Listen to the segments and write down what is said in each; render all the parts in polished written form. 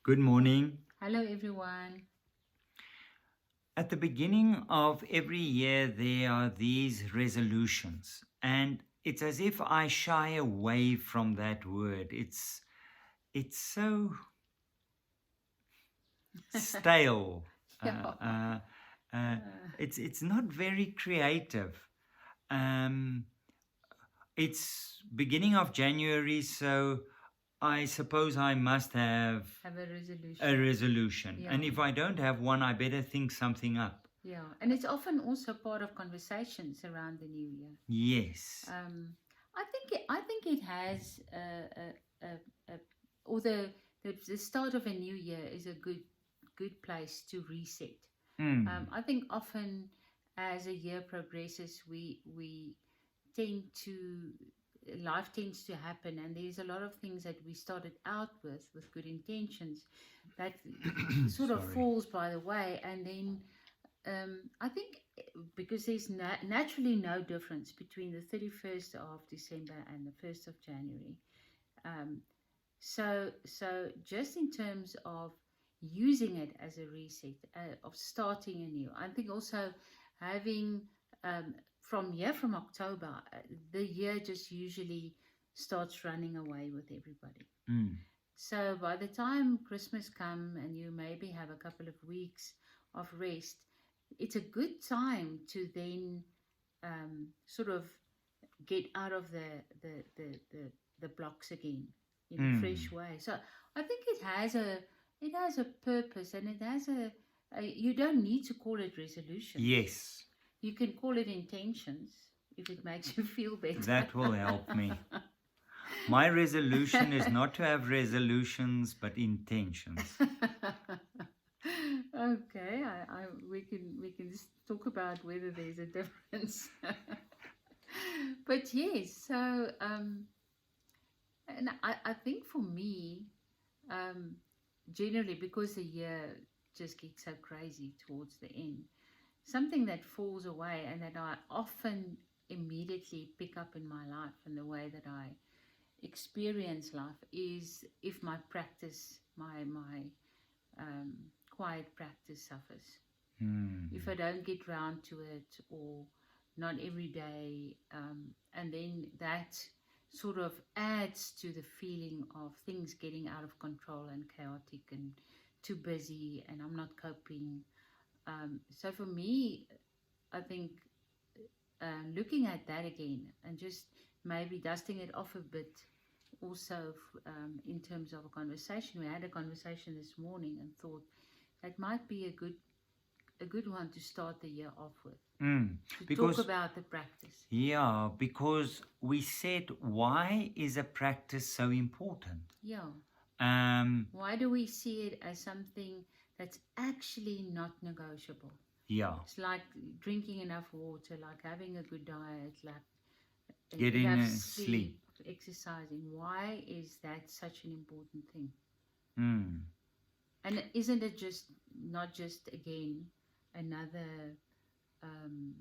Good morning. Hello, everyone. At the beginning of every year, there are these resolutions, and it's as if I shy away from that word. It's so stale. Yeah. Uh, uh, uh, it's not very creative. Um, it's beginning of January, so I suppose I must have Have a a resolution. resolution, Yeah. and if I don't have one, I better think something up. Yeah. And it's often also part of conversations around the new year. Yes. Um, I think it has a or the start of a new year is a good place to reset. Mm. I think often as a year progresses, we tend to life tends to happen, and there's a lot of things that we started out with good intentions that sort of Sorry. falls by the way, and then I think because there's naturally no difference between the 31st of December and the 1st of January. Um, so just in terms of using it as a reset, of starting anew, I think also having um, from October, the year just usually starts running away with everybody. Mm. So by the time Christmas come and you maybe have a couple of weeks of rest, it's a good time to then sort of get out of the blocks again in a Mm. fresh way. So I think it has a purpose, and it has a you don't need to call it resolutions. Yes, You can call it intentions if it makes you feel better. that will help me. My resolution is not to have resolutions but intentions. Okay, we can talk about whether there's a difference. But yes, so and I think for me, um, generally because the year just gets so crazy towards the end, something that falls away and that I often immediately pick up in my life and the way that I experience life is if my practice, my um, quiet practice suffers. If Mm. I don't get round to it, or not every day, and then that sort of adds to the feeling of things getting out of control and chaotic and too busy, and I'm not coping. So for me, I think looking at that again and just maybe dusting it off a bit. Also, in terms of a conversation, we had a conversation this morning and thought that might be a good one to start the year off with, Mm. to talk Because, about the practice. yeah, because we said, why is a practice so important? Yeah. Um, Why do we see it as something that's actually not negotiable? yeah, It's like drinking enough water, like having a good diet, like getting enough sleep. sleep, exercising. Why is that such an important thing? Mm. And isn't it just not just again another um,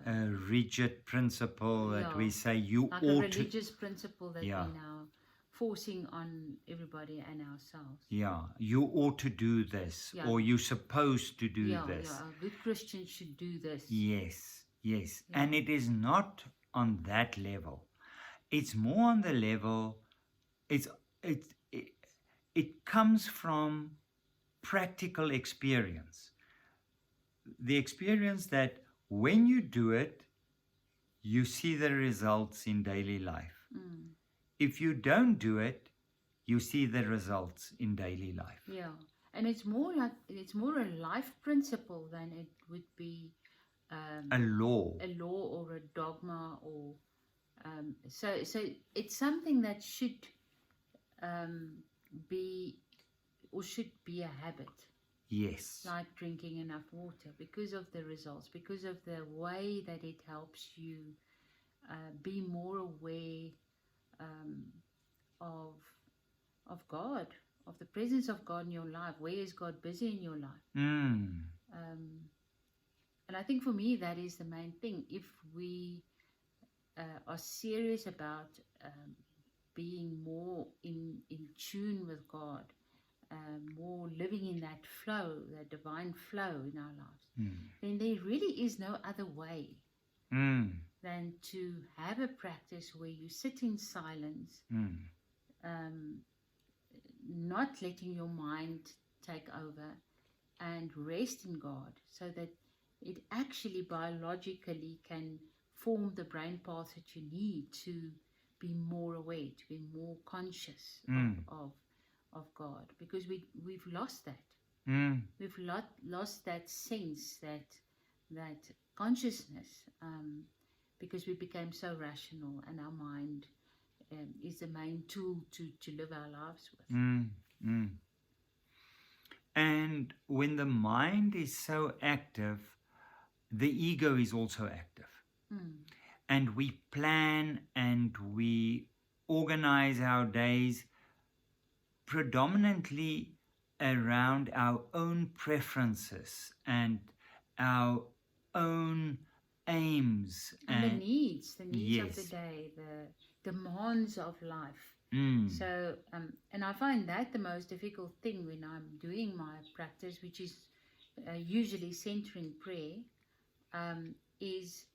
A rigid principle that yeah, we say you like a ought to. religious principle that Yeah, we now forcing on everybody and ourselves. yeah, you ought to do this, Yeah, or you're supposed to do yeah. this. A good Christian should do this. Yes, yes. Yeah. And it is not on that level. It's more on the level, it's it it, it comes from practical experience. The experience that when you do it, you see the results in daily life. Mm. If you don't do it, you see the results in daily life. Yeah. And it's more a life principle than it would be A law. a law or a dogma, or so it's something that should um, be or should be a habit, Yes. like drinking enough water, because of the results, because of the way that it helps you be more aware um, of God, of the presence of God in your life. Where is God busy in your life? Mm. Um, and I think for me that is the main thing. If we are serious about being more in tune with God, more living in that flow, that divine flow in our lives, Mm. then there really is no other way Mm. than to have a practice where you sit in silence, Mm. um, not letting your mind take over, and rest in God, so that it actually biologically can form the brain path that you need to be more aware, to be more conscious Mm. of God, because we've lost that. Mm. We've lost that sense, that consciousness, because we became so rational, and our mind is the main tool to live our lives with. Mm. Mm. And when the mind is so active, the ego is also active. Mm. And we plan and we organize our days predominantly around our own preferences and our own aims. And the And needs of the yes. day, the demands of life. Mm. So, and I find that the most difficult thing when I'm doing my practice, which is usually centering prayer, is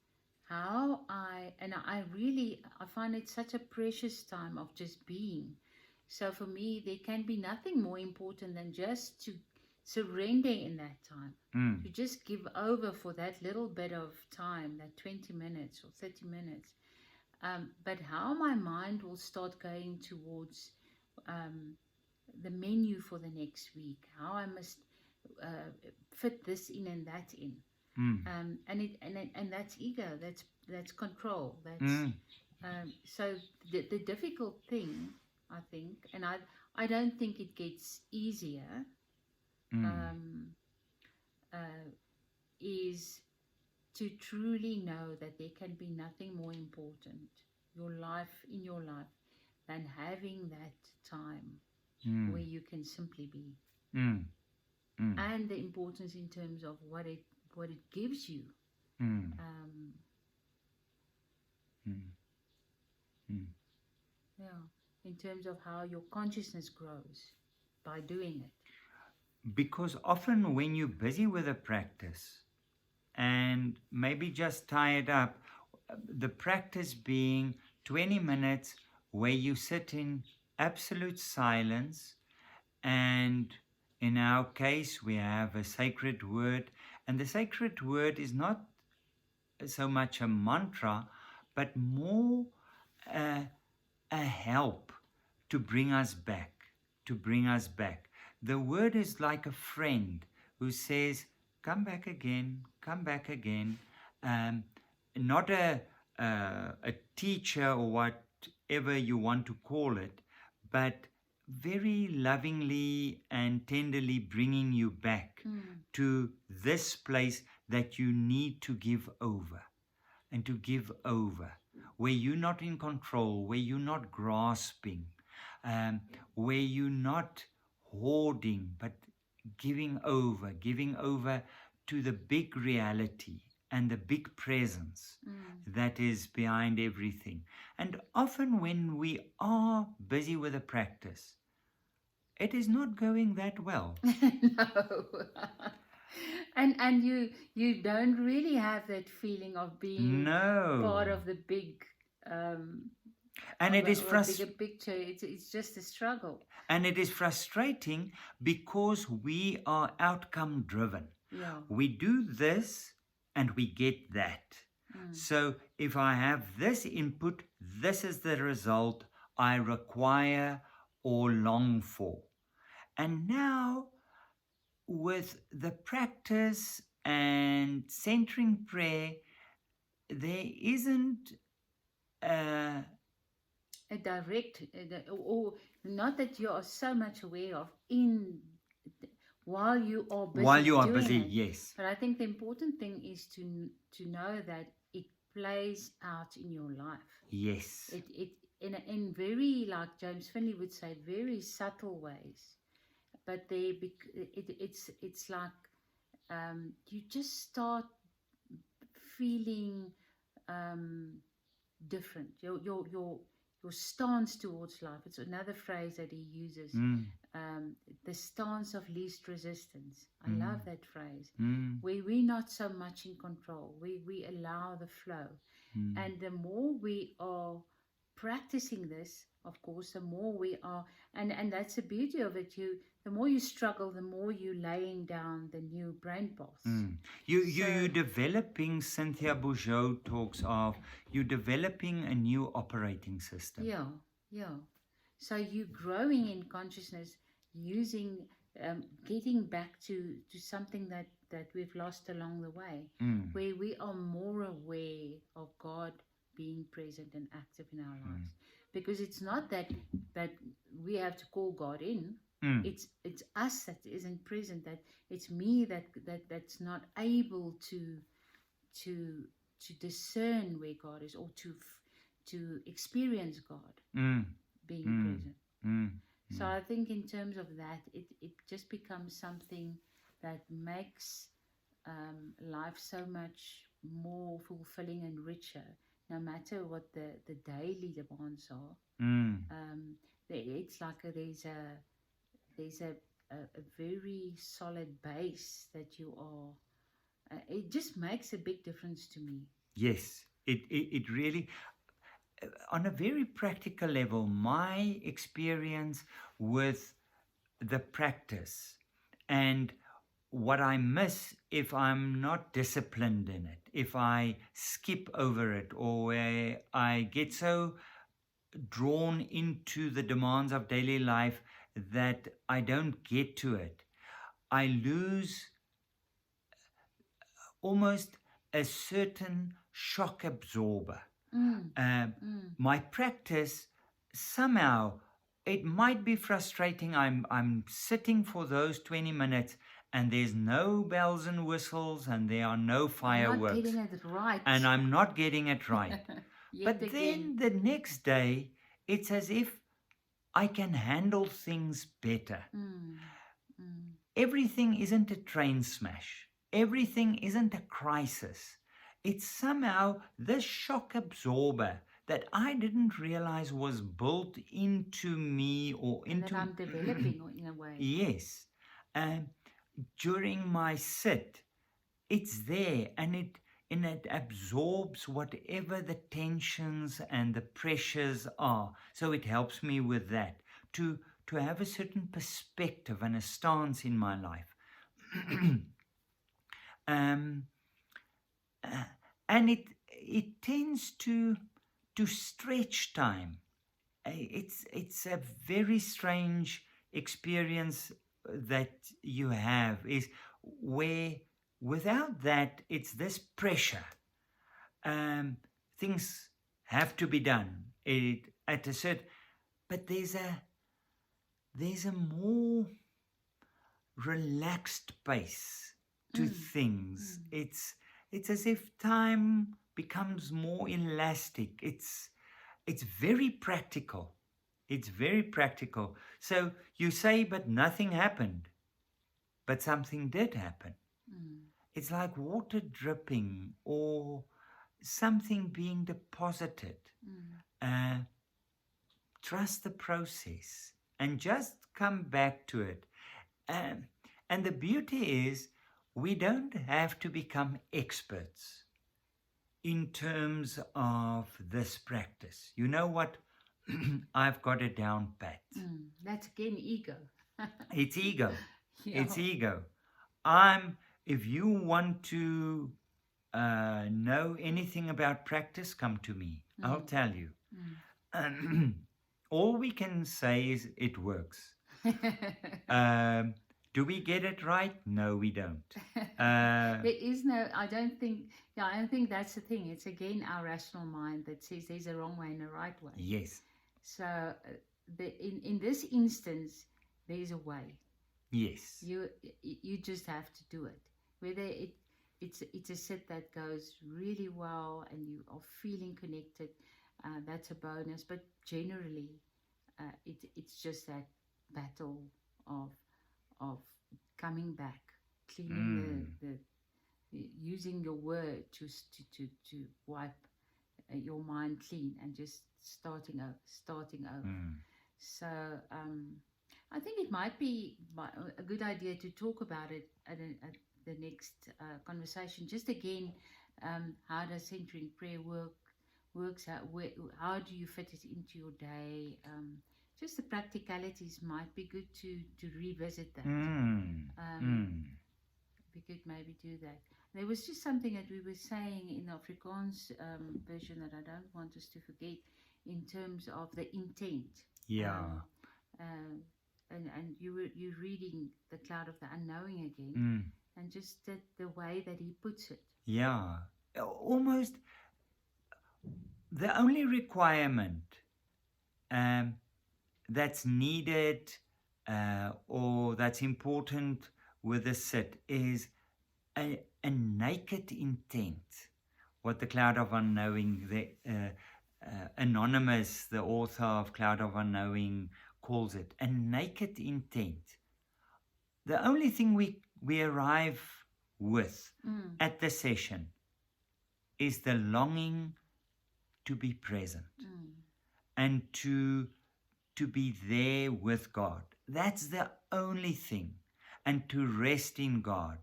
how I really, I find it such a precious time of just being. So for me, there can be nothing more important than just to surrender in that time, Mm. to just give over for that little bit of time, that 20 minutes or 30 minutes. But how my mind will start going towards the menu for the next week, how I must fit this in and that in. Mm. And that's ego, that's control, that's Mm. so the difficult thing, I think, and I don't think it gets easier, Mm. uh, is to truly know that there can be nothing more important in your life than having that time Mm. where you can simply be, Mm. Mm. and the importance in terms of what it gives you. Mm. Um, Mm. Mm. yeah, in terms of how your consciousness grows by doing it. Because often when you're busy with a practice and maybe just tie it up, the practice being 20 minutes where you sit in absolute silence, and in our case we have a sacred word, and the sacred word is not so much a mantra but more uh, a help to bring us back, to bring us back. The word is like a friend who says, come back again, come back again. Um, Not a teacher or whatever you want to call it, but very lovingly and tenderly bringing you back Mm. to this place that you need to give over, and to give over, where you're not in control, where you're not grasping, where you're not hoarding, but giving over to the big reality and the big presence Mm. that is behind everything. And often when we are busy with a practice, it is not going that well. No. And you don't really have that feeling of being No. part of the big um And it is of a bigger picture. It's just a struggle. And it is frustrating because we are outcome driven. Yeah. We do this and we get that. Mm. So if I have this input, this is the result I require or long for. And now, with the practice and centering prayer, there isn't a A direct, or not that you are so much aware of in while you are while busy you are doing busy, it. yes. But I think the important thing is to know that it plays out in your life. Yes. It in very, like James Finley would say, very subtle ways. But it's like you just start feeling different. Your stance towards life. It's another phrase that he uses. Mm. the stance of least resistance. I Mm. love that phrase. Mm. Where we're not so much in control, we allow the flow. Mm. And the more we are practicing this, of course, the more we are, and that's the beauty of it. The more you struggle, the more you laying down the new brain paths. Mm. So You're developing, Cynthia Bourgeot talks of, you're developing a new operating system. yeah, yeah. So you're growing in consciousness, using, getting back to something that we've lost along the way, Mm. where we are more aware of God being present and active in our Mm. lives. Because it's not that we have to call God in. Mm. It's us that isn't present. That it's me that's not able to to discern where God is, or to experience God Mm. being Mm. present. Mm. So I think in terms of that, it just becomes something that makes life so much more fulfilling and richer, no matter what the daily demands are. Mm. It's like there's a very solid base that you are. It just makes a big difference to me. Yes, it really, on a very practical level, my experience with the practice and what I miss if I'm not disciplined in it, if I skip over it, or where I get so drawn into the demands of daily life that I don't get to it, I lose almost a certain shock absorber. Mm, Um, mm. my practice, somehow, it might be frustrating. I'm sitting for those 20 minutes and there's no bells and whistles and there are no You're not fireworks getting it and right. I'm not getting it right. Yet But again. then the next day, it's as if I can handle things better. Mm, mm. Everything isn't a train smash. Everything isn't a crisis. It's somehow this shock absorber that I didn't realize was built into me or And that into. I'm developing in a way. Yes. Um, During my sit, it's there and it absorbs whatever the tensions and the pressures are. So it helps me with that to have a certain perspective and a stance in my life. um, uh, and it tends to stretch time. It's a very strange experience that you have, is where without that it's this pressure. um, Things have to be done at a certain, but there's a more relaxed pace to Mm, things. mm, It's as if time becomes more elastic. It's very practical. It's very practical. So you say, but nothing happened, but something did happen. mm, It's like water dripping or something being deposited. mm, Uh, Trust the process and just come back to it. Um, and the beauty is, we don't have to become experts in terms of this practice. You know what? I've got it down pat. mm. That's again ego. It's ego. Yeah. It's ego. If you want to know anything about practice, come to me. I'll Mm, tell you. mm. All we can say is it works. Um, do we get it right? No, we don't. There is no, I don't think, yeah, I don't think that's the thing. It's again our rational mind that says there's a wrong way and a right way. Yes, So in this instance, there's a way. yes. You just have to do it. Whether it's a sit that goes really well and you are feeling connected, that's a bonus. But generally, it's just that battle of of coming back, cleaning Mm, the using your word to wipe your mind clean and just starting over. mm, So I think it might be a good idea to talk about it at the next conversation. Just again, how does centering prayer works out? How do you fit it into your day? Just the practicalities might be good to revisit that. Mm, Um, mm, we could maybe do that. There was just something that we were saying in the Afrikaans version that I don't want us to forget in terms of the intent. yeah. Um, uh, and you reading the cloud of the unknowing again, Mm, and just the way that he puts it. yeah. Almost the only requirement um, that's needed or that's important with a sit is a naked intent. What the Cloud of Unknowing, Anonymous, the author of Cloud of Unknowing, calls it a naked intent. The only thing we arrive with Mm, at the session is the longing to be present mm, and to be there with God. That's the only thing. And to rest in God.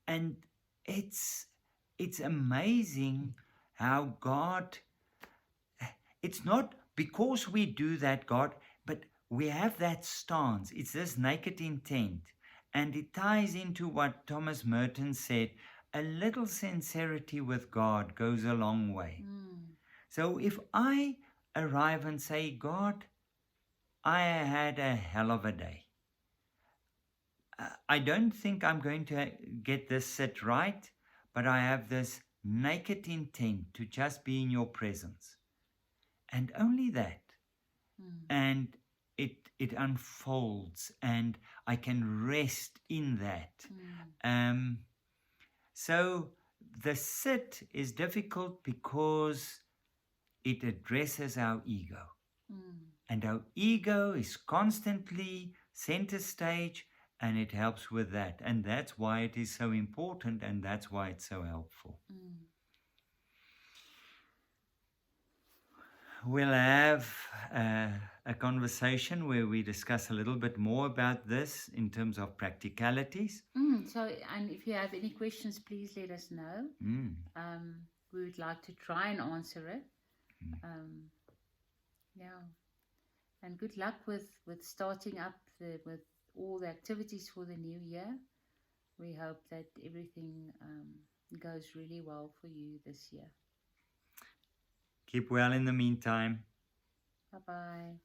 And it's it's amazing how God, it's not because we do that, God, but we have that stance. It's this naked intent. And it ties into what Thomas Merton said, a little sincerity with God goes a long way. mm, So if I arrive and say, God, I had a hell of a day. I don't think I'm going to get this set right, but I have this naked intent to just be in your presence. And only that. mm, And it unfolds and I can rest in that. mm, Um, so the sit is difficult because it addresses our ego. mm, And our ego is constantly center stage, and it helps with that. And that's why it is so important, and that's why it's so helpful. mm. We'll have a conversation where we discuss a little bit more about this in terms of practicalities. So, and if you have any questions, please let us know. Mm. Um, we would like to try and answer it. Mm. Yeah, and good luck with starting up with all the activities for the new year. We hope that everything goes really well for you this year. Keep well in the meantime. Bye bye.